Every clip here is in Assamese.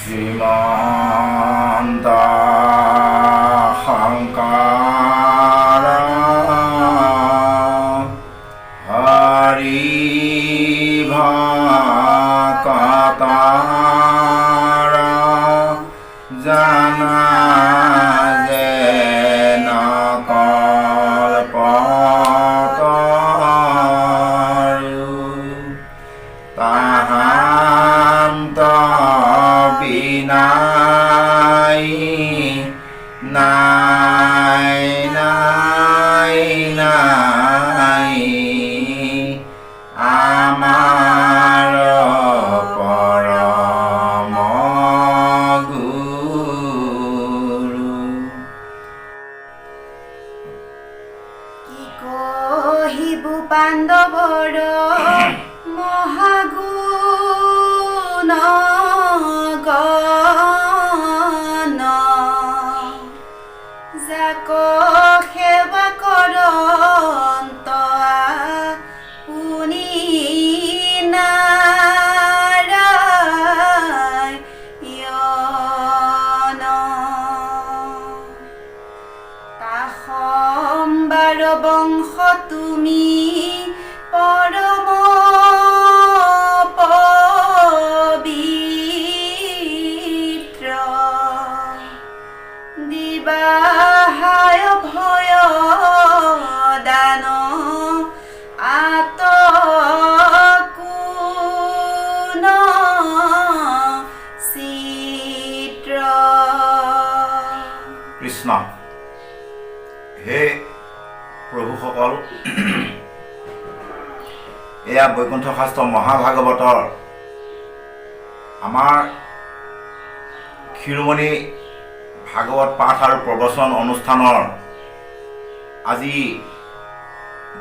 শ্ৰীমন্ত শংকৰ হৰি ভকতৰ জানা যেন কল্পতৰু তাহান্ত বিনাই নাই নাই নাই আমাৰ পৰম গুৰু। কি কহিব পাণ্ডৱৰ মহাগুণ গণ, যাক সেৱা কৰন্ত আপুনি নাৰায়ণ। তাসম্বাৰ বংশ তুমি পৰম পবিত্ৰ, দিবাহায় ভয় দান আতকুন চিত্ৰ। কৃষ্ণ। হে প্ৰভুসকল, এয়া বৈকুণ্ঠ শাস্ত্ৰ মহাভাগৱতৰ আমাৰ শিৰোমণি ভাগৱত পাঠ আৰু প্ৰবচন অনুষ্ঠানৰ আজি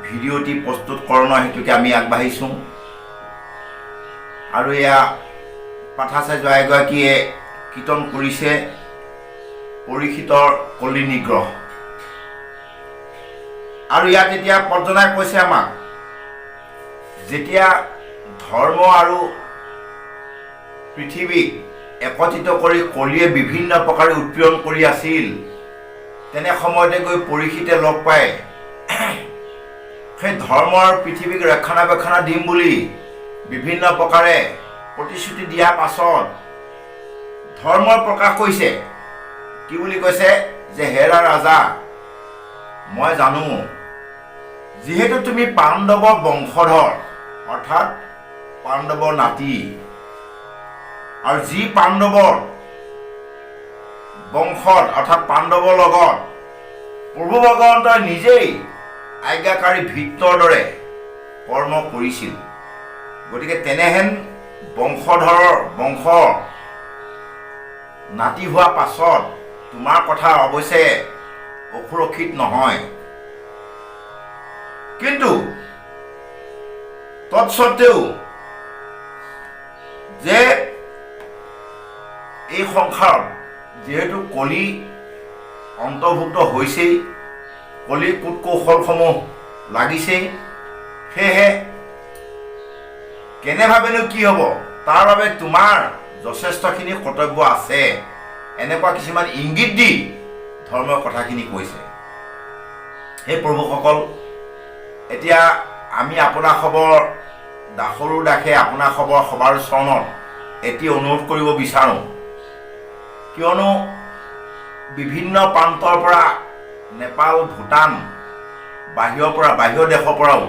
ভিডিঅ'টি প্ৰস্তুতকৰণৰ হেতুকে আমি আগবাঢ়িছোঁ। আৰু এয়া পাঠাচাৰ্য এগৰাকীয়ে কীৰ্তন কৰিছে পৰীক্ষিতৰ কলি নিগ্ৰহ। আৰু ইয়াত এতিয়া পৰ্জনাই কৈছে আমাক, যেতিয়া ধৰ্ম আৰু পৃথিৱীক একত্ৰিত কৰি কলিয়ে বিভিন্ন প্ৰকাৰে উৎপীড়ন কৰি আছিল, তেনে সময়তে গৈ পৰীক্ষিতে লগ পায় সেই ধৰ্ম আৰু পৃথিৱীক ৰক্ষণাবেক্ষণ দিম বুলি বিভিন্ন প্ৰকাৰে প্ৰতিশ্ৰুতি দিয়াৰ পাছত ধৰ্মৰ প্ৰকাশ কৰিছে। কি বুলি কৈছে যে হেৰা ৰাজা, মই জানো যিহেতু তুমি পাণ্ডৱৰ বংশধৰ, অৰ্থাৎ পাণ্ডৱৰ নাতি, আৰু যি পাণ্ডৱৰ বংশত অৰ্থাৎ পাণ্ডৱৰ লগত প্ৰভু ভগৱন্তই নিজেই আজ্ঞাকাৰী ভৃত্যৰ দৰে কৰ্ম কৰিছিল, গতিকে তেনেহেন বংশধৰৰ বংশ নাতি হোৱা পাছত তোমাৰ কথা অৱশ্যে অসুৰক্ষিত নহয়। কিন্তু তৎসত্বেও যে এই সংসাৰত যিহেতু কলি অন্তৰ্ভুক্ত হৈছেই, কলিৰ কূট কৌশলসমূহ লাগিছেই, সেয়েহে কেনেভাৱেনো কি হ'ব, তাৰ বাবে তোমাৰ যথেষ্টখিনি কৰ্তব্য আছে, এনেকুৱা কিছুমান ইংগিত দি ধৰ্মৰ কথাখিনি কৈছে। সেই প্ৰভুসকল, এতিয়া আমি আপোনাৰ খবৰ দাসৰো দাসে আপোনাৰ খবৰ সবাৰ চৰণত এটি অনুৰোধ কৰিব বিচাৰোঁ, কিয়নো বিভিন্ন প্ৰান্তৰ পৰা নেপাল, ভূটান, বাহিৰৰ দেশৰ পৰাও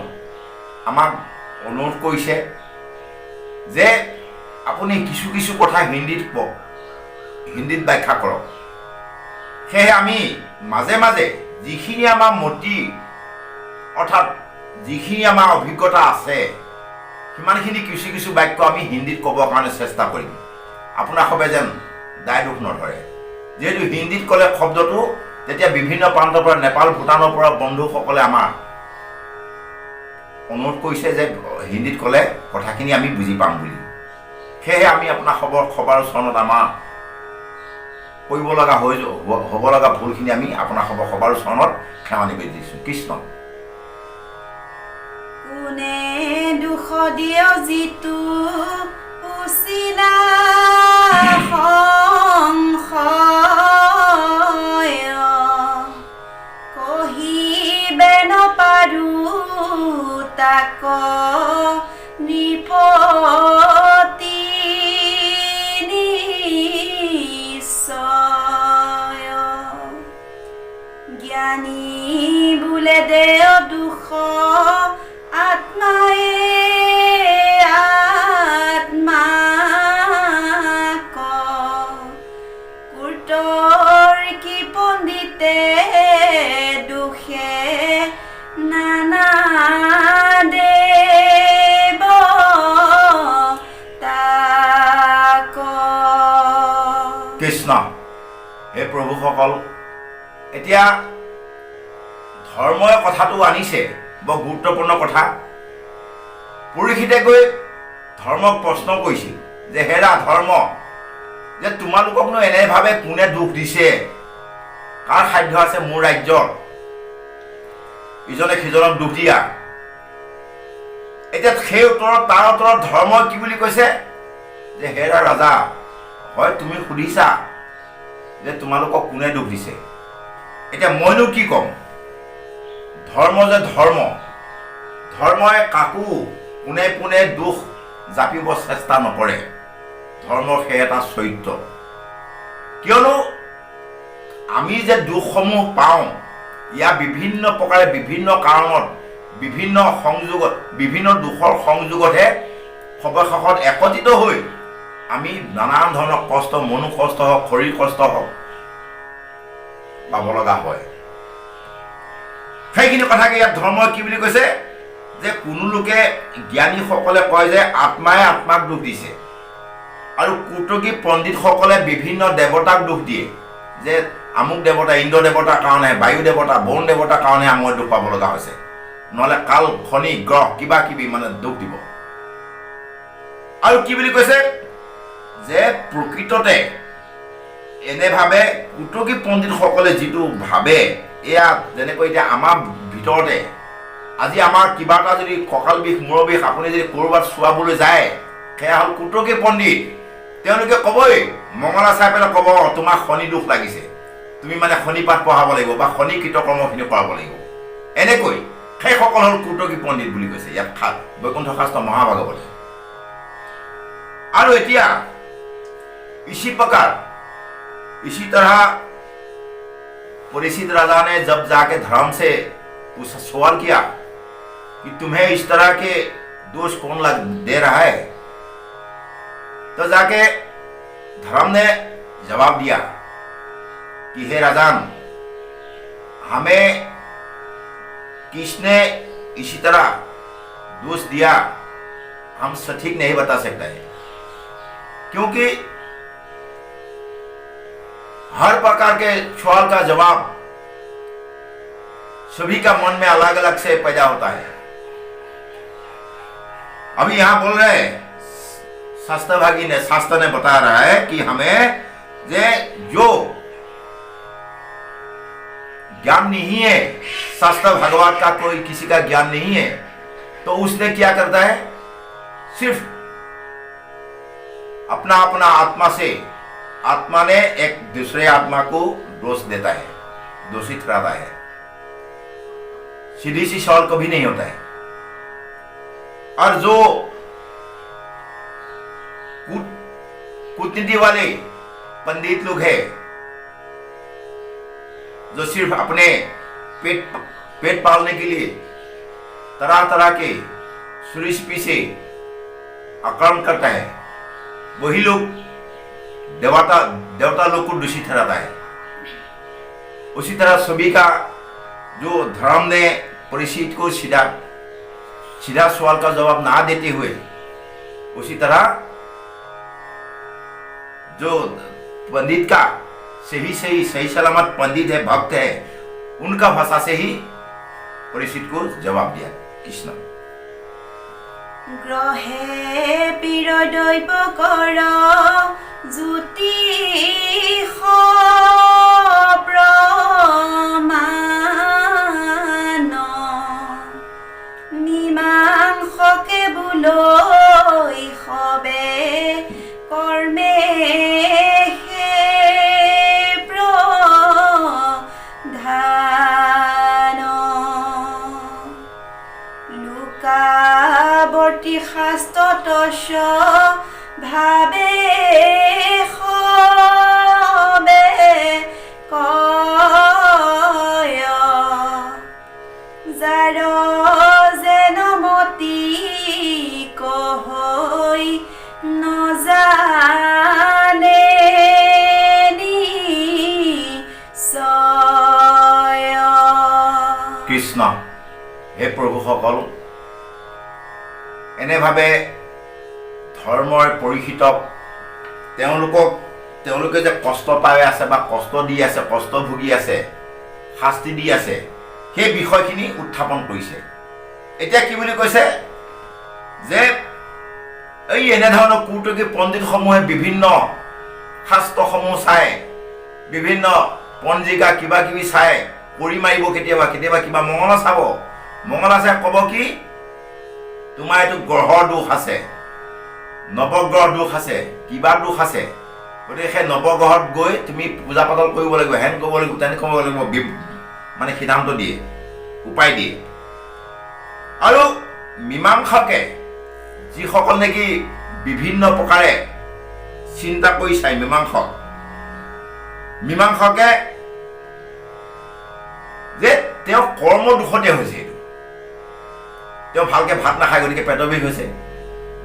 আমাক অনুৰোধ কৰিছে যে আপুনি কিছু কিছু কথা হিন্দীত কওক, হিন্দীত ব্যাখ্যা কৰক। সেয়েহে আমি মাজে মাজে যিখিনি আমাৰ মতি অৰ্থাৎ যিখিনি আমাৰ অভিজ্ঞতা আছে, সিমানখিনি কিছু কিছু বাক্য আমি হিন্দীত ক'বৰ কাৰণে চেষ্টা কৰিম। আপোনাৰ সবে যেন দায় দোষ নধৰে, যিহেতু হিন্দীত ক'লে শব্দটো তেতিয়া বিভিন্ন প্ৰান্তৰ পৰা নেপাল, ভূটানৰ পৰা বন্ধুসকলে আমাৰ অনুৰোধ কৰিছে যে হিন্দীত ক'লে কথাখিনি আমি বুজি পাম বুলি। সেয়েহে আমি আপোনাৰ সবাৰ চৰণত আমাৰ কৰিব লগা হ'ব লগা ভুলখিনি আমি আপোনাৰ সবাৰ চৰণত ক্ষমা নিবেদিছোঁ। কৃষ্ণ। কোনে দুখ দিয় যিটো উচিলা কৃষ্ণ। হে প্ৰভুসকল, এতিয়া ধৰ্মই কথাটো আনিছে, বৰ গুৰুত্বপূৰ্ণ কথা। পৰীক্ষিতে গৈ ধৰ্মক প্ৰশ্ন কৰিছিল যে হেৰা ধৰ্ম, যে তোমালোককনো এনেভাৱে কোনে দুখ দিছে? কাৰ সাধ্য আছে মোৰ ৰাজ্যত ইজনে সিজনক দুখ দিয়া? এতিয়া সেই তাৰ উত্তৰত ধৰ্মই কি বুলি কৈছে যে হেৰা ৰাজা, হয় তুমি সুধিছা যে তোমালোকক কোনে দুখ দিছে। এতিয়া মইনো কি ক'ম? ধৰ্ম যে ধৰ্মই কাকো পোনে পোনে দুখ জাপিব চেষ্টা নকৰে। ধৰ্মৰ সেই এটা চৰিত্ৰ। কিয়নো আমি যে দুখসমূহ পাওঁ, ইয়াৰ বিভিন্ন প্ৰকাৰে বিভিন্ন কাৰণত বিভিন্ন সংযোগত বিভিন্ন দুখৰ সংযোগতহে সৱশেষত একত্ৰিত হৈ আমি নানান ধৰণৰ কষ্ট, মনোকষ্ট হওক, শৰীৰ কষ্ট হওক পাব লগা হয়। সেইখিনি কথাকে ইয়াত ধৰ্মই কি বুলি কৈছে যে কোনো লোকে জ্ঞানীসকলে কয় যে আত্মাই আত্মাক দুখ দিছে, আৰু কুটকী পণ্ডিতসকলে বিভিন্ন দেৱতাক দুখ দিয়ে যে আমুক দেৱতা, ইন্দ্ৰ দেৱতাৰ কাৰণে, বায়ু দেৱতা, বৰুণ দেৱতাৰ কাৰণে মই দুখ পাব লগা হৈছে, নহ'লে কাল, শনি গ্ৰহ কিবা কিবি মানে দুখ দিব। আৰু কি বুলি কৈছে যে প্ৰকৃততে এনেভাৱে কুটকী পণ্ডিতসকলে যিটো ভাবে, এয়া যেনেকৈ এতিয়া আমাৰ ভিতৰতে আজি আমাৰ কিবা এটা যদি কঁকাল বিষ, মূৰৰ বিষ, আপুনি যদি ক'ৰবাত চোৱাবলৈ যায়, সেয়া হ'ল কুটকী পণ্ডিত। তেওঁলোকে ক'বই, মঙলা চাই পেলাই ক'ব তোমাক শনি দুখ লাগিছে, তুমি মানে শনি পাঠ পঢ়াব লাগিব বা শনি কৃতকৰ্মখিনি কৰাব লাগিব। এনেকৈ সেইসকল হ'ল কুটকী পণ্ডিত বুলি কৈছে ইয়াত বৈকুণ্ঠ শাস্ত্ৰ মহাভাগৱতে। और एतिया इसी प्रकार इसी तरह परीक्षित राजा ने जब जाके धर्म से सवाल किया कि तुम्हें इस तरह के दोष कौन दे रहा है, तो जाके धर्म ने जवाब दिया कि हे राजन, हमें किसने इसी तरह दोष दिया हम सटीक नहीं बता सकते हैं, क्योंकि हर प्रकार के सवाल का जवाब सभी का मन में अलग अलग से पैदा होता है। अभी यहां बोल रहे हैं शास्त्रभागी ने, शास्त्र ने बता रहा है कि हमें जो ज्ञान नहीं है, शास्त्र भगवान का कोई किसी का ज्ञान नहीं है, तो उसने क्या करता है, सिर्फ अपना अपना आत्मा से, आत्मा ने एक दूसरे आत्मा को दोष देता है, दोषित कराता है। सीधी सी सवाल कभी नहीं होता है। और जो कूटनीति वाले पंडित लोग हैं, जो सिर्फ अपने पेट पालने के लिए तरह तरह के सुरिश्पी से आक्रमण करता है, वही लोग देवता लोग को दूषित ठहराता है। उसी तरह सभी का जो धर्म ने परीक्षित को सीधा सवाल का जवाब ना देते हुए, उसी तरह जो पंडित का सही सलामत पंडित है, भक्त है, उनका भाषा से ही परीक्षित को जवाब दिया। कृष्ण ग्रहे पीर दैव कर ज्योतिष प्रमाण मीमांसके बुलै सবে कर्मे लोकावर्ती शास्त्रतश भावे सবে কয় যাৰ যেন মতি কহৈ নজানে নিশ্চয়। কৃষ্ণ হে প্ৰভুসকল, এনেভাৱে ধৰ্মৰ পৰীক্ষিতক তেওঁলোকক তেওঁলোকে যে কষ্ট পাই আছে বা কষ্ট দি আছে, কষ্ট ভুগি আছে, শাস্তি দি আছে, সেই বিষয়খিনি উত্থাপন কৰিছে। এতিয়া কি বুলি কৈছে যে এই এনেধৰণৰ কুৰ্তকী পণ্ডিতসমূহে বিভিন্ন শাস্ত্ৰসমূহ চাই, বিভিন্ন পঞ্জিকা কিবা কিবি চাই কৰি মাৰিব, কেতিয়াবা কেতিয়াবা কিবা মঙলা চাব, মঙলা চাই ক'ব কি তোমাৰ এইটো গ্ৰহৰ দোষ আছে, নৱগ্ৰহ দোষ আছে, কিবা দোষ আছে, গতিকে সেই নৱগ্ৰহত গৈ তুমি পূজা পাতল কৰিব লাগিব, হেন কৰিব লাগিব, তেনে কৰিব লাগিব, মানে সিদ্ধান্ত দিয়ে, উপায় দিয়ে। আৰু মীমাংসকে যিসকল নেকি বিভিন্ন প্ৰকাৰে চিন্তা কৰি চাই, মীমাংসকে যে তেওঁ কৰ্ম দোষতে হৈছে, এইটো তেওঁ ভালকৈ ভাত নাখায় গতিকে পেটৰ বিষ হৈছে,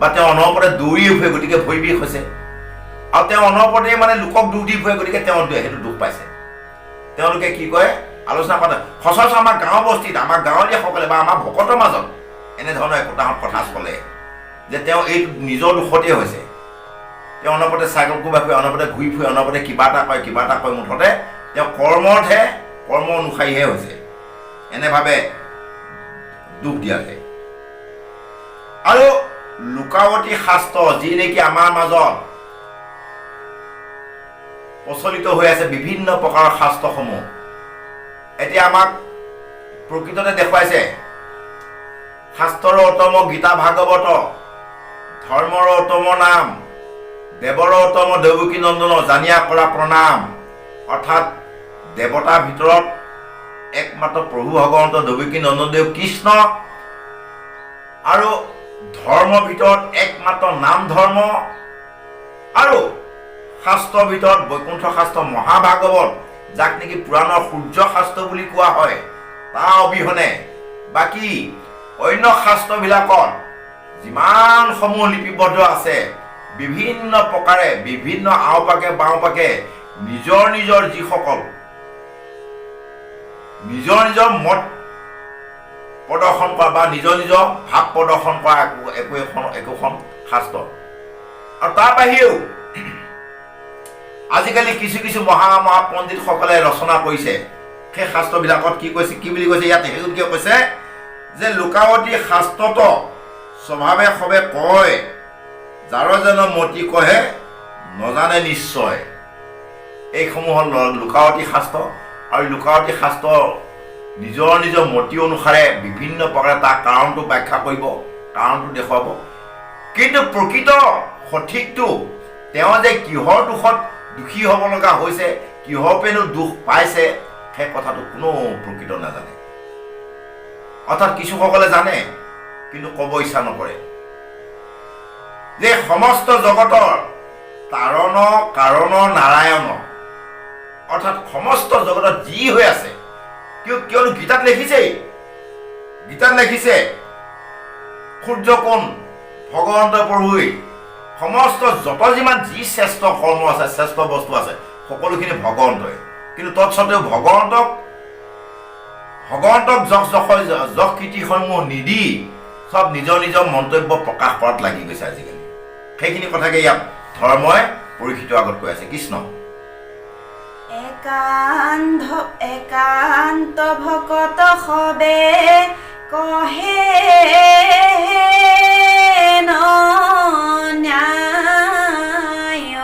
বা তেওঁ অনবৰতে দৌৰি ফুৰে গতিকে ভৰি বিষ হৈছে, আৰু তেওঁ অনবৰতে মানে লোকক দুখ দি ফুৰে গতিকে তেওঁ সেইটো দুখ পাইছে। তেওঁলোকে কি কয়, আলোচনা কৰে, সচৰাচৰ আমাৰ গাঁও বস্তিত, আমাৰ গাঁৱলীয়াসকলে বা আমাৰ ভকতৰ মাজত এনেধৰণৰ একোটাহঁত কথা চলে যে তেওঁ এইটো নিজৰ দোষতেই হৈছে, তেওঁ অনবৰতে চাইকেল কোবাই ফুৰে, অনবৰতে ঘূৰি ফুৰে, অনবৰতে কিবা এটা কয়, মুঠতে তেওঁ কৰ্ম অনুসাৰীহে হৈছে, এনেভাৱে দুখ দিয়া যায়। আৰু লুকাৱতী শাস্ত্ৰ যি নেকি আমাৰ মাজত প্ৰচলিত হৈ আছে, বিভিন্ন প্ৰকাৰৰ শাস্ত্ৰসমূহ এতিয়া আমাক প্ৰকৃততে দেখুৱাইছে। শাস্ত্ৰৰ উত্তম গীতা ভাগৱত, ধৰ্মৰ উত্তম নাম, দেৱৰ উত্তম দেৱকী নন্দন, জানিয়া কৰা প্ৰণাম, অৰ্থাৎ দেৱতাৰ ভিতৰত একমাত্ৰ প্ৰভু ভগৱন্ত দেৱকী নন্দনদেৱ কৃষ্ণ, আৰু ধৰ্মৰ ভিতৰত একমাত্ৰ নাম ধৰ্ম, আৰু শাস্ত্ৰৰ ভিতৰত বৈকুণ্ঠ শাস্ত্ৰ মহাভাগৱত, যাক নেকি পুৰাণৰ সূৰ্য শাস্ত্ৰ বুলি কোৱা হয়, তাৰ অবিহনে বাকী অন্য শাস্ত্ৰবিলাকত যিমানসমূহ লিপিবদ্ধ আছে, বিভিন্ন প্ৰকাৰে বিভিন্ন আওপাকে বাওঁপাকে নিজৰ নিজৰ যিসকল নিজৰ নিজৰ মত প্ৰদৰ্শন কৰা বা নিজৰ নিজৰ ভাৱ প্ৰদৰ্শন কৰা একোখন শাস্ত্ৰ। আৰু তাৰ বাহিৰেও আজিকালি কিছু কিছু মহাপণ্ডিতসকলে ৰচনা কৰিছে, সেই শাস্ত্ৰবিলাকত কি বুলি কৈছে, ইয়াত সেইটোকে কৈছে যে লুকাৱতী শাস্ত্ৰত স্বভাৱে সবে কয়, যাৰ যেন মতি কহে নজানে নিশ্চয়। এইসমূহ হ'ল লুকাৱতী শাস্ত্ৰ। আৰু লুকাৱতী শাস্ত্ৰ নিজৰ নিজৰ মতি অনুসাৰে বিভিন্ন প্ৰকাৰে তাৰ কাৰণটো ব্যাখ্যা কৰিব, কাৰণটো দেখুৱাব, কিন্তু প্ৰকৃত সঠিকটো তেওঁ যে কিহৰ দোষত দুখী হ'ব লগা হৈছে, কিহৰ পেনো দুখ পাইছে, সেই কথাটো কোনো প্ৰকৃত নাজানে। অৰ্থাৎ কিছুসকলে জানে কিন্তু ক'ব ইচ্ছা নকৰে যে সমস্ত জগতৰ তাৰণ কাৰণ নাৰায়ণ, অৰ্থাৎ সমস্ত জগতত যি হৈ আছে, কিয়নো গীতাত লিখিছে সূৰ্য কোন ভগৱন্ত প্ৰভুই সমস্ত যত যিমান যি শ্ৰেষ্ঠ কৰ্ম আছে, শ্ৰেষ্ঠ বস্তু আছে, সকলোখিনি ভগৱন্তই, কিন্তু তৎসত্বেও ভগৱন্তক যশ কীৰ্তিসমূহ নিদি চব নিজৰ নিজৰ মন্তব্য প্ৰকাশ কৰাত লাগি গৈছে আজিকালি। সেইখিনি কথাকে ইয়াত ধৰ্মই পৰীক্ষিত আগত কৈ আছে। কৃষ্ণ একান্ত ভকত সবে কহে ন্যায়,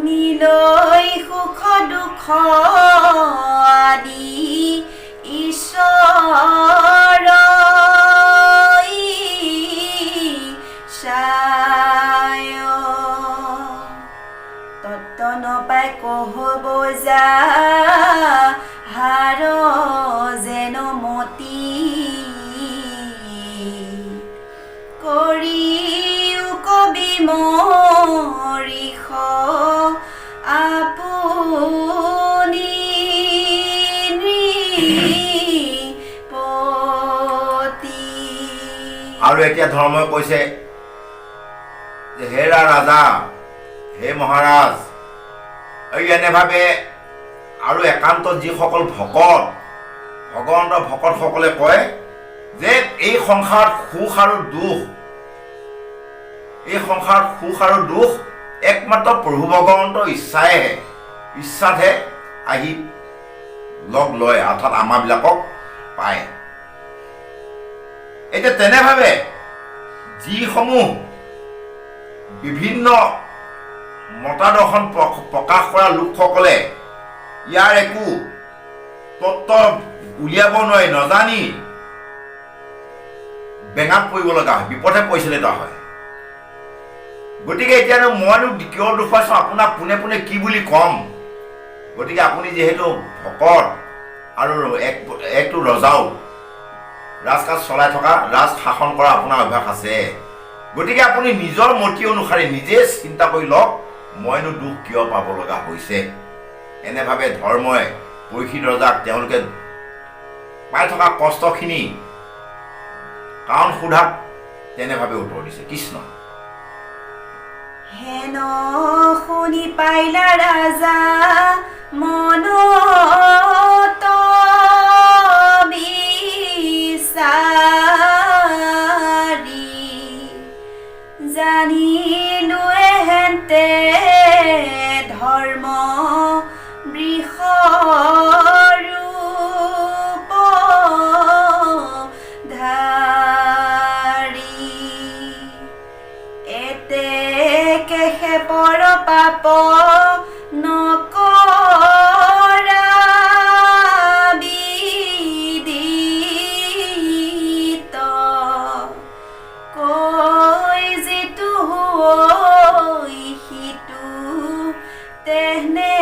নিলৈ সুখ দুখ আদি ঈশ্বৰ চায়, তত্ত নপাই কহব যা হাৰ যেন মতি, কৰিও কবি মৰিষ আপুনি নৃপতি। আৰু এতিয়া ধৰ্মই কৈছে যে হে ৰাজা, হে মহাৰাজ, এই এনেভাৱে আৰু একান্ত যিসকল ভগৱন্ত ভকতসকলে কয় যে এই সংসাৰত সুখ আৰু দুখ, একমাত্ৰ প্ৰভু ভগৱন্তৰ ইচ্ছাতহে আহি লগ লয়, অৰ্থাৎ আমাবিলাকক পায়। এতিয়া তেনেভাৱে যিসমূহ বিভিন্ন মতাদৰ্শন প্ৰকাশ কৰা লোকসকলে ইয়াৰ একো তত্ত্ব উলিয়াব নোৱাৰি, নজানি বেঙাত পৰিব লগা হয়, বিপথে পৰিচালিত হয়। গতিকে এতিয়ানো মইনো কিয় দুখ পাইছোঁ, আপোনাক পোনে পোনে কি বুলি ক'ম। গতিকে আপুনি যিহেতু ভকত আৰু একটো ৰজাও, ৰাজকাজ চলাই থকা, ৰাজ শাসন কৰা আপোনাৰ অভ্যাস আছে। গতিকে আপুনি নিজৰ মতি অনুসাৰে নিজে চিন্তা কৰি লওক, মইনো দুখ কিয় পাব লগা হৈছে। এনেভাৱে ধৰ্মই পৰীক্ষিত ৰজাক তেওঁলোকে পাই থকা কষ্টখিনি কাৰণ সোধাত তেনেভাৱে উত্তৰ দিছে। কৃষ্ণ হেন শুনি পাইলা ৰাজা মনত বিচাৰি, জানিলো এহেন্তে ধৰ্ম বৃষৰূপ ধাৰি, এতেকে পৰ পাপ নকৰা বিদিত, কৈ যিটো হৈ সিটো তেনে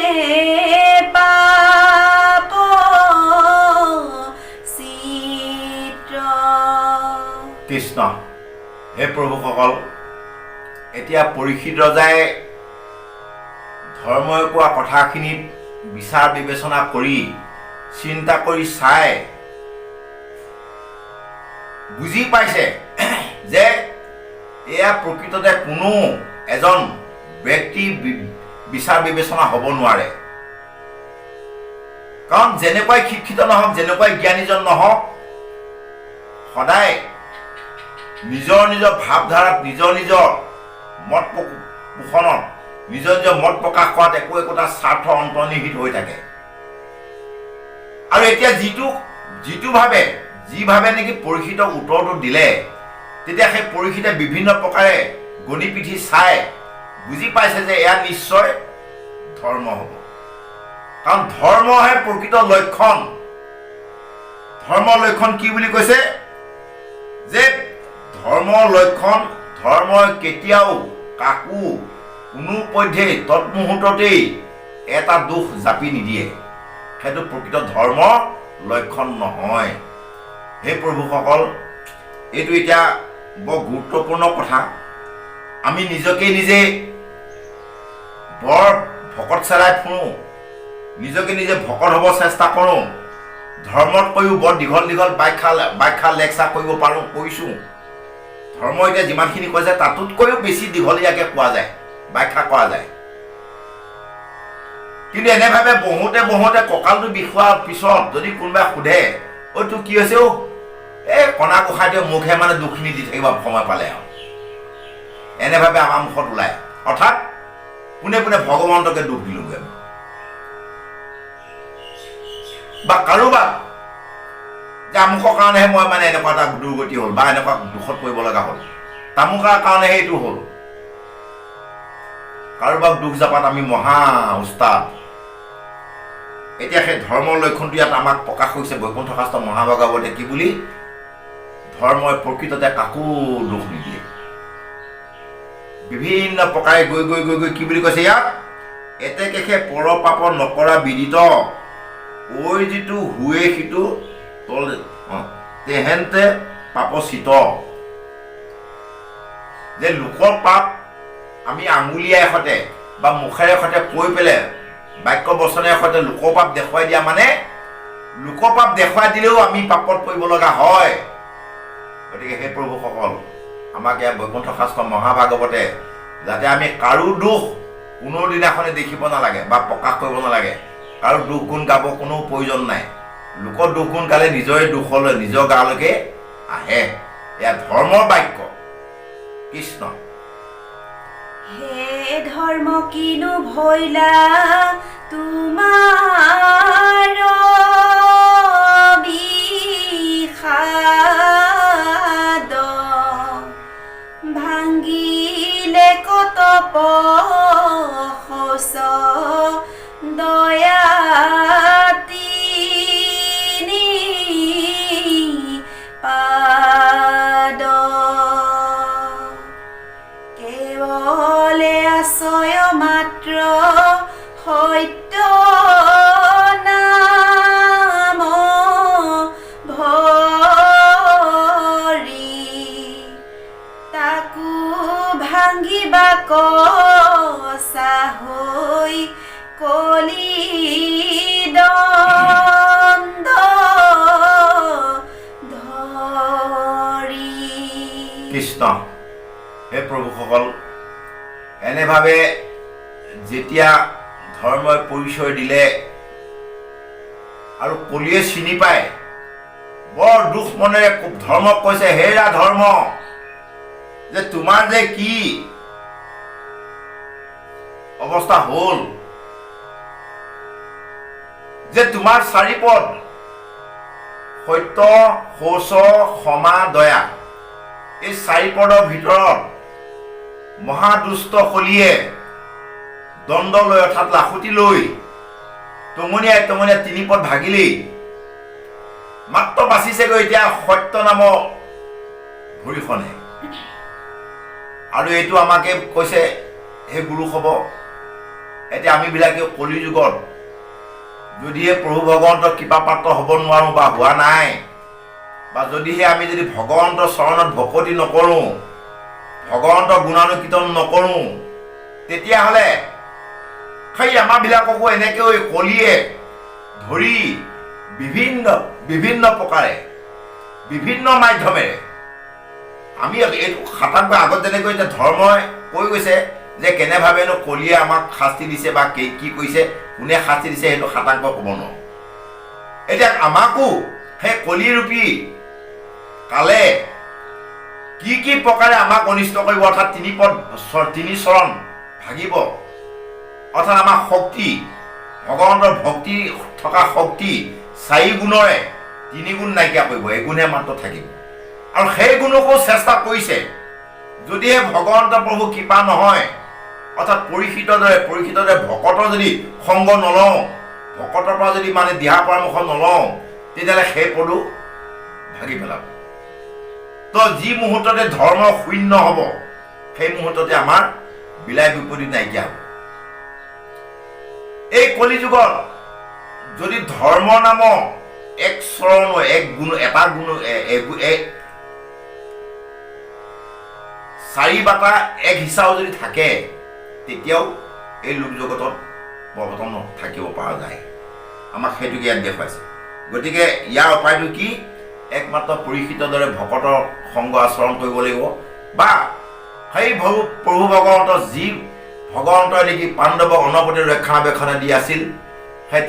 পাপ চিত্ৰ। কৃষ্ণ হে প্ৰভুসকল, এতিয়া পৰীক্ষিত ৰজাই ধৰ্মই কোৱা কথাখিনিত বিচাৰ বিবেচনা কৰি চিন্তা কৰি চাই বুজি পাইছে যে এয়া প্ৰকৃততে কোনো এজন ব্যক্তি বিচাৰ বিবেচনা হ'ব নোৱাৰে। কাৰণ যেনেকুৱাই শিক্ষিত নহওক, যেনেকুৱাই জ্ঞানীজন নহওক, সদায় নিজৰ নিজৰ ভাৱধাৰাত, নিজৰ নিজৰ মত পোষণত, নিজৰ নিজৰ মত প্ৰকাশ কৰাত একোটা স্বাৰ্থ অন্তৰ্নিহিত হৈ থাকে। আৰু এতিয়া যিভাৱে নেকি পৰীক্ষিতক উত্তৰটো দিলে, তেতিয়া সেই পৰীক্ষিতে বিভিন্ন প্ৰকাৰে গণি পিঠি চাই বুজি পাইছে যে এয়া নিশ্চয় ধৰ্ম হ'ব। কাৰণ ধৰ্মহে প্ৰকৃত লক্ষণ। ধৰ্মৰ লক্ষণ কি বুলি কৈছে যে ধৰ্মৰ লক্ষণ, ধৰ্মই কেতিয়াও কাকো কোনো পধ্যেই তৎমুহূৰ্ততেই এটা দোষ জাপি নিদিয়ে। সেইটো প্ৰকৃত ধৰ্ম লক্ষণ নহয়। হে প্ৰভুসকল, এইটো এতিয়া বৰ গুৰুত্বপূৰ্ণ কথা। আমি নিজকে নিজে বৰ ভকত চেৰাই ফুৰোঁ, নিজকে নিজে ভকত হ'ব চেষ্টা কৰোঁ। ধৰ্মতকৈও বৰ দীঘল দীঘল ব্যাখ্যা লেকচাৰ কৰিব পাৰোঁ, কৈছোঁ। ধৰ্ম এতিয়া যিমানখিনি কৈছে তাতোতকৈও বেছি দীঘলীয়াকৈ কোৱা যায়, ব্যাখ্যা কৰা যায়। কিন্তু এনেভাৱে বহুতে কঁকালটো বিষোৱাৰ পিছত যদি কোনোবাই সোধে, অ' তোৰ কি হৈছে, এই কণা গোসাঁইটোৱে মুখে মানে দুখখিনি দি থাকিব সময় পালে আৰু এনেভাৱে আমাৰ মুখত ওলায়। অৰ্থাৎ পোনে পোনে ভগৱন্তকে দুখ দিলোগৈ আমি। বা কাৰোবাক যে আমুকৰ কাৰণেহে মই মানে এনেকুৱা এটা দুৰ্গতি হ'ল বা এনেকুৱা দুখত পৰিব লগা হ'ল, তামুকাৰ কাৰণেহে এইটো হ'ল। কাৰোবাক দুখ জাপাত আমি মহা উস্তাদ। এতিয়া সেই ধৰ্মৰ লক্ষণটো ইয়াত আমাক প্ৰকাশ কৰিছে বৈকুণ্ঠ শাস্ত্ৰ মহাভাগৱতে কি বুলি, ধৰ্মই প্ৰকৃততে কাকো দুখ নিদিয়ে। বিভিন্ন প্ৰকাৰে গৈ কি বুলি কৈছে ইয়াত, এতেকে পৰ পাপ নকৰা বিদিত, ঐ যিটো হুৱে সিটো তল তেহেন্তে পাপচিত। যে লোকৰ পাপ আমি আঙুলিয়াৰ সৈতে বা মুখেৰে সৈতে কৈ পেলাই বাক্য বচনেৰে সৈতে লোকৰ পাপ দেখুৱাই দিয়া মানে লোকৰ পাপ দেখুৱাই দিলেও আমি পাপত পৰিব লগা হয়। গতিকে সেই প্ৰভুসকল, আমাক ইয়াত বৈকুণ্ঠ শাস্ত্ৰ মহাভাগৱতে যাতে আমি কাৰো দোষ কোনো দিনাখনে দেখিব নালাগে বা প্ৰকাশ কৰিব নালাগে, কাৰো দুখ গুণ গাব কোনো প্ৰয়োজন নাই। লোকৰ দুখ গুণ গালে নিজৰে দুখলৈ নিজৰ গালৈকে আহে। এয়া ধৰ্মৰ বাক্য। কৃষ্ণ হে ধৰ্ম কিনো ভৈলা তোমাৰ বিষাদ ভাঙ্গিলে কত পশোচ দয়া তিনি পাদ কেৱলে আশ্ৰয় মাত্ৰ সত্য নাম ভৰি তাকো ভাঙ্গিবা কচা হৈ কলি দণ্ড ধৰি। কৃষ্ণ, হে প্ৰভুসকল, এনেভাৱে যেতিয়া ধৰ্মই পৰিচয় দিলে আৰু কলিয়ে চিনি পায়, বৰ দুখ মনেৰে ধৰ্মক কৈছে, হেৰা ধৰ্ম, যে তোমাৰ যে কি অৱস্থা হ'ল, যে তোমাৰ চাৰিপদ সত্য, শৌচ, ক্ষমা, দয়া, এই চাৰিপদৰ ভিতৰত মহাদুষ্ট কলিয়ে দণ্ড লৈ অৰ্থাৎ লাখুটি লৈ টঙনিয়াই টঙনিয়াই তিনি পদ ভাগিলেই মাত্ৰ বাচিছেগৈ এতিয়া সত্য নামৰ ভৰিখনে। আৰু এইটো আমাকে কৈছে, হে গুৰু হ'ব, এতিয়া আমিবিলাকে কলি যুগত যদিহে প্ৰভু ভগৱন্তৰ কৃপাপাত্ৰ হ'ব নোৱাৰোঁ বা হোৱা নাই, বা যদিহে আমি যদি ভগৱন্তৰ চৰণত ভকতি নকৰোঁ, ভগৱন্তৰ গুণানুকীৰ্তন নকৰোঁ, তেতিয়াহ'লে সেই আমাৰবিলাককো এনেকৈ কলিয়ে ধৰি বিভিন্ন প্ৰকাৰে বিভিন্ন মাধ্যমেৰে আমি এইটো খাটাংকৈ আগত যেনেকৈ এতিয়া ধৰ্মই কৈ গৈছে যে কেনেভাৱেনো কলিয়ে আমাক শাস্তি দিছে বা কি কৰিছে, কোনে শাস্তি দিছে, সেইটো খাটাংকৈ ক'ব নোৱাৰোঁ। এতিয়া আমাকো সেই কলিৰূপী কালে কি প্ৰকাৰে আমাক অনিষ্ট কৰিব, অৰ্থাৎ তিনি চৰণ ভাগিব, অৰ্থাৎ আমাৰ শক্তি, ভগৱন্তৰ ভক্তি থকা শক্তি 4 গুণৰে 3 গুণ নাইকিয়া কৰিব, এগুণহে মাত্ৰ থাকিব। আৰু সেই গুণকো চেষ্টা কৰিছে, যদিহে ভগৱন্ত প্ৰভু কৃপা নহয়, অৰ্থাৎ পৰীক্ষিতৰ দৰে ভকতৰ যদি সংগ নলওঁ, ভকতৰ পৰা যদি মানে দিহা পৰামৰ্শ নলওঁ, তেতিয়াহ'লে সেই পদো ভাগি পেলাব। তো যি মুহূৰ্ততে ধৰ্ম শূন্য হ'ব, সেই মুহূৰ্ততে আমাৰ বিলাই বিপত্তি নাইকিয়া হ'ব। এই কলি যুগত যদি ধৰ্ম নামৰ এক চৰণ, এক গুণ, এটা গুণ, 4 বাটা 1 হিচাও যদি থাকে, তেতিয়াও এই লোক জগতত প্ৰৱৰ্তন থাকিব পৰা যায়। আমাক সেইটোকে ইয়াত দেখুৱাইছে। গতিকে ইয়াৰ উপায়টো কি? একমাত্ৰ পৰীক্ষিতৰ দৰে ভকতৰ সংগ আচৰণ কৰিব লাগিব, বা সেই প্ৰভু ভগৱন্তৰ যি ভগৱন্তৰ নেকি পাণ্ডৱক অনবৰতে ৰক্ষণাবেক্ষণে দি আছিল, সেই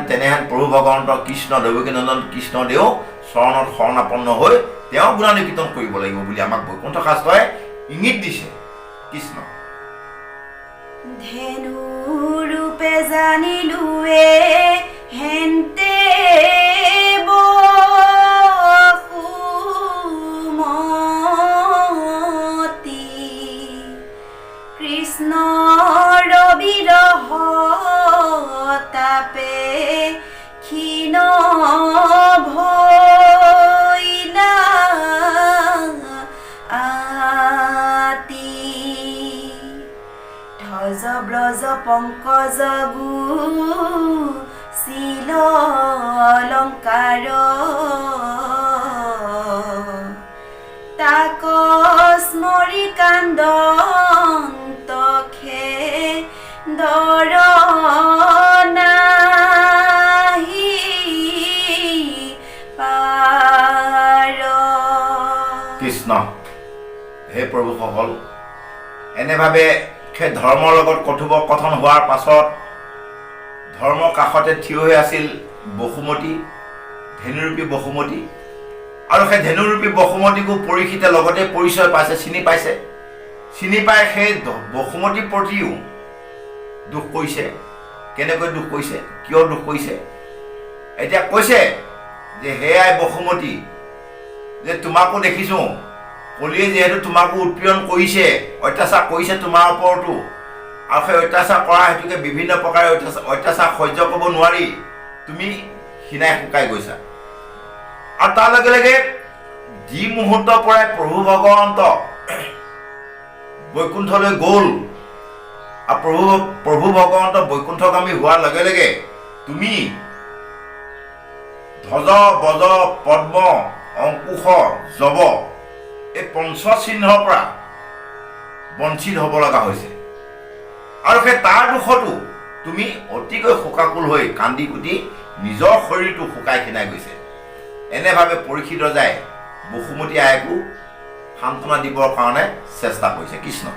তেনেহেন প্ৰভু ভগৱন্তৰ কৃষ্ণ দেৱকীনন্দন কৃষ্ণদেও চৰণত শৰণাপন্ন হৈ তেওঁ গুণানুকীৰ্তন কৰিব লাগিব বুলি আমাক বৈকুণ্ঠ শাস্ত্ৰই ইংগিত দিছে। কৃষ্ণ ধেনু ৰূপে জানিলোৱে হেন্তে বসুমতি কৃষ্ণৰ বিৰহ তাপে ক্ষীণ ভৈলা আতি ধ্বজ ব্ৰজ পংকজ গু শিল অলংকাৰ তাক স্মৰি কান্দন্ত খে দৰ নাহি পাৰ। কৃষ্ণ, হে প্ৰভুসকল, এনেভাৱে সেই ধৰ্মৰ লগত কথোপকথন হোৱাৰ পাছত ধৰ্মৰ কাষতে থিয় হৈ আছিল বসুমতী, ধেনুৰূপী বসুমতী। আৰু সেই ধেনুৰূপী বসুমতীকো পৰীক্ষিতে লগতে পৰিচয় পাইছে, চিনি পাইছে। চিনি পাই সেই বসুমতীৰ প্ৰতিও দুখ কৰিছে। কেনেকৈ দুখ কৰিছে, কিয় দুখ কৰিছে? এতিয়া কৈছে যে হে আই বসুমতী, যে তোমাকো দেখিছোঁ, কলিয়ে যিহেতু তোমাকো উৎপীড়ন কৰিছে, অত্যাচাৰ কৰিছে তোমাৰ ওপৰতো, আৰু সেই অত্যাচাৰ কৰা হেতুকে বিভিন্ন প্ৰকাৰে অত্যাচাৰ সহ্য কৰিব নোৱাৰি তুমি সিনাই শুকাই গৈছা। আৰু তাৰ লগে লগে যি মুহূৰ্তৰ পৰাই প্ৰভু ভগৱন্ত বৈকুণ্ঠলৈ গ'ল, আৰু প্ৰভু ভগৱন্ত বৈকুণ্ঠগামী হোৱাৰ লগে লগে তুমি ধ্বজ, বজ, পদ্ম, অংকুশ, যৱ এই পঞ্চচিহ্নৰ পৰা বঞ্চিত হ'ব লগা হৈছে। আৰু সেই তাৰ দুখতো তুমি অতিকৈ শোকাকুল হৈ কান্দি কুটি নিজৰ শৰীৰটো শুকাই খিনাই গৈছে। এনেভাৱে পৰীক্ষিত ৰজাই বসুমতী আইকো সান্তনা দিবৰ কাৰণে চেষ্টা কৰিছে। কৃষ্ণ।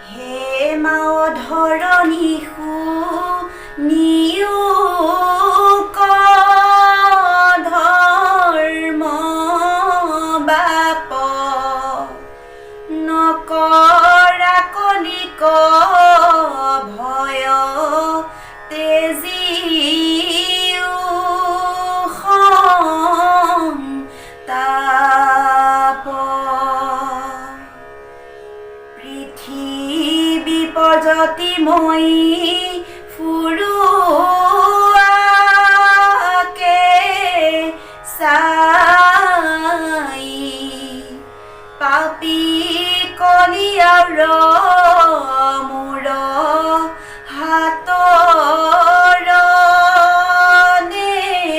হে মাও ধৰণী নিয়োগ ধৰ্ম বাপ নকৰা কলিক ভয় তেজিও তাপ পৃথিৱী পৰ্যতি মই ফুৰুৱাকে চাই পাপী কলিয়াৰ মূৰ হাতৰ নেৰাই।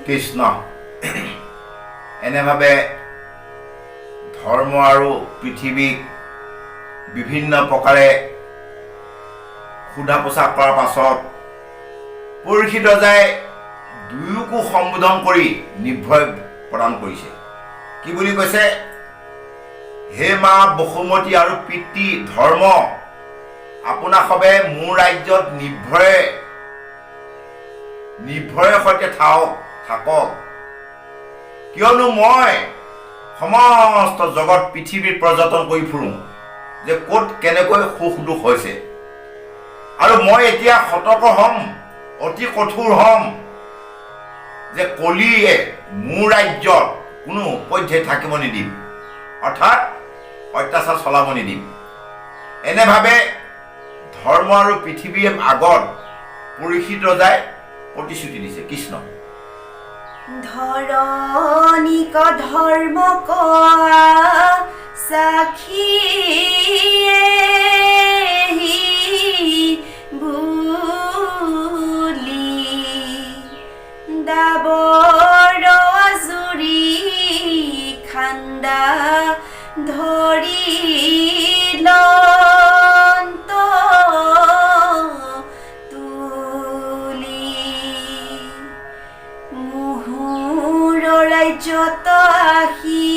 কৃষ্ণ। এনেভাৱে ধৰ্ম আৰু পৃথিৱীক বিভিন্ন প্ৰকাৰে সোধা পোছা কৰাৰ পাছত পৰীক্ষিত ৰজাই দুয়োকো সম্বোধন কৰি নিৰ্ভয় প্ৰদান কৰিছে। কি বুলি কৈছে? হে মা বসুমতী আৰু পিতৃ ধৰ্ম, আপোনাক সবে মোৰ ৰাজ্যত নিৰ্ভয়ে সৈতে থাকক, কিয়নো মই সমস্ত জগত পৃথিৱীৰ পৰ্যটন কৰি ফুৰোঁ যে ক'ত কেনেকৈ সুখ দুখ হৈছে, আৰু মই এতিয়া সতৰ্ক হ'ম, অতি কঠোৰ হ'ম যে কলিয়ে মোৰ ৰাজ্যত কোনো পধ্যে থাকিব নিদিম, অৰ্থাৎ অত্যাচাৰ চলাব নিদিম। এনেভাৱে ধৰ্ম আৰু পৃথিৱীৰ আগত পৰীক্ষিত ৰজাই প্ৰতিশ্ৰুতি দিছে। কৃষ্ণ। ধৰণিক ধৰ্ম সাক্ষী বুলি দাবৰ আজুৰি খান্দা ধৰিল ৰাজ্যত আহি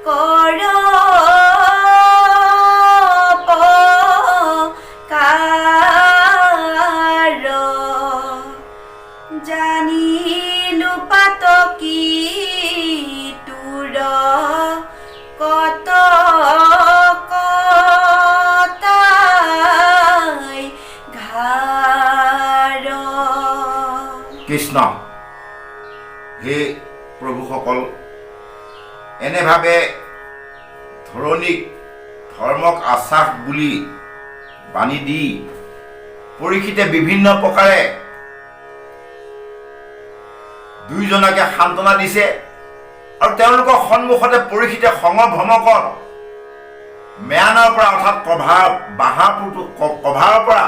কৰ কাৰ জানিলো পাতকি তোৰ কত কতাই ঘাৰ। কৃষ্ণ। হে প্ৰভুসকল, এনেভাৱে ধৰণীক ধৰ্মক আশ্বাস বুলি বাণী দি পৰীক্ষিতে বিভিন্ন প্ৰকাৰে দুয়োজনকে সান্তনা দিছে, আৰু তেওঁলোকৰ সন্মুখতে পৰীক্ষিতে খঙৰ ভ্ৰমকত মেয়ানৰ পৰা অৰ্থাৎ কভাৰৰ পৰা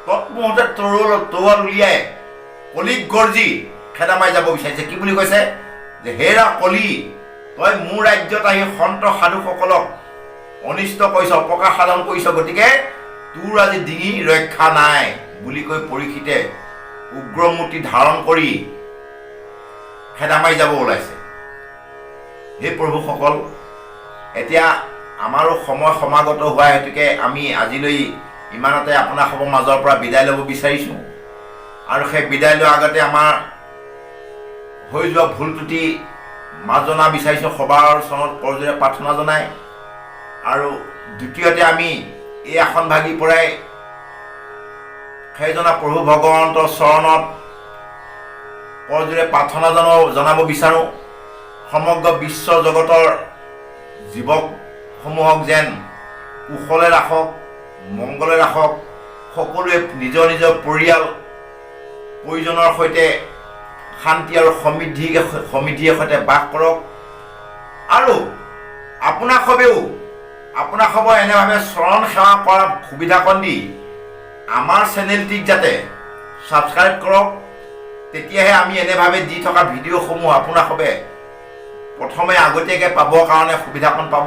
তৎমুহূৰ্তে তৰোৱাল উলিয়াই কলিক গৰ্জি খেদা মাৰি যাব বিচাৰিছে। কি বুলি কৈছে? যে হেৰা কলি, তই মোৰ ৰাজ্যত আহি সন্ত সাধুসকলক অনিষ্ট কৰিছ, অপকাৰ সাধন কৰিছ, গতিকে তোৰ আজি ডিঙি ৰক্ষা নাই বুলি কৈ পৰীক্ষিতে উগ্ৰমূৰ্তি ধাৰণ কৰি খেদা মাৰি যাব ওলাইছে। হে প্ৰভুসকল, এতিয়া আমাৰো সময় সমাগত হোৱা হেতুকে আমি আজিলৈ ইমানতে আপোনাসৱৰ মাজৰ পৰা বিদায় ল'ব বিচাৰিছোঁ, আৰু সেই বিদায় লোৱাৰ আগতে আমাৰ হৈ যোৱা ভুল ত্ৰুটি মাজনা বিচাৰিছোঁ সবাৰ চৰণত কৰজোৰে প্ৰাৰ্থনা জনাই। আৰু দ্বিতীয়তে আমি এই আসনভাগীৰ পৰাই সেইজনা প্ৰভু ভগৱন্তৰ চৰণত কৰজোৰে প্ৰাৰ্থনা জনাব বিচাৰোঁ। সমগ্ৰ বিশ্ব জগতৰ জীৱকসমূহক যেন কুশলে ৰাখক, মংগলে ৰাখক, সকলোৱে নিজৰ নিজৰ পৰিজনৰ সৈতে শান্তি আৰু সমৃদ্ধিৰ সৈতে বাস কৰক। আৰু আপোনাসৱেও এনেভাৱে চৰণ সেৱা কৰাৰ সুবিধাকণ দি আমাৰ চেনেলটিক যাতে ছাবস্ক্ৰাইব কৰক। তেতিয়াহে আমি এনেভাৱে দি থকা ভিডিঅ'সমূহ আপোনাসৱে প্ৰথমে আগতীয়াকৈ পাবৰ কাৰণে সুবিধাকণ পাব,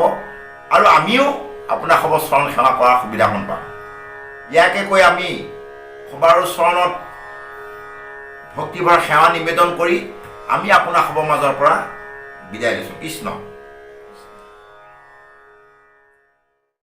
আৰু আমিও আপোনাসৱৰ চৰণ সেৱা কৰাৰ সুবিধাকণ পাম। ইয়াকে কৈ আমি সবাৰো চৰণত ভক্তিভাৰ সেৱা নিবেদন কৰি আমি আপোনাসৱৰ মাজৰ পৰা বিদায় লৈছোঁ। কৃষ্ণ।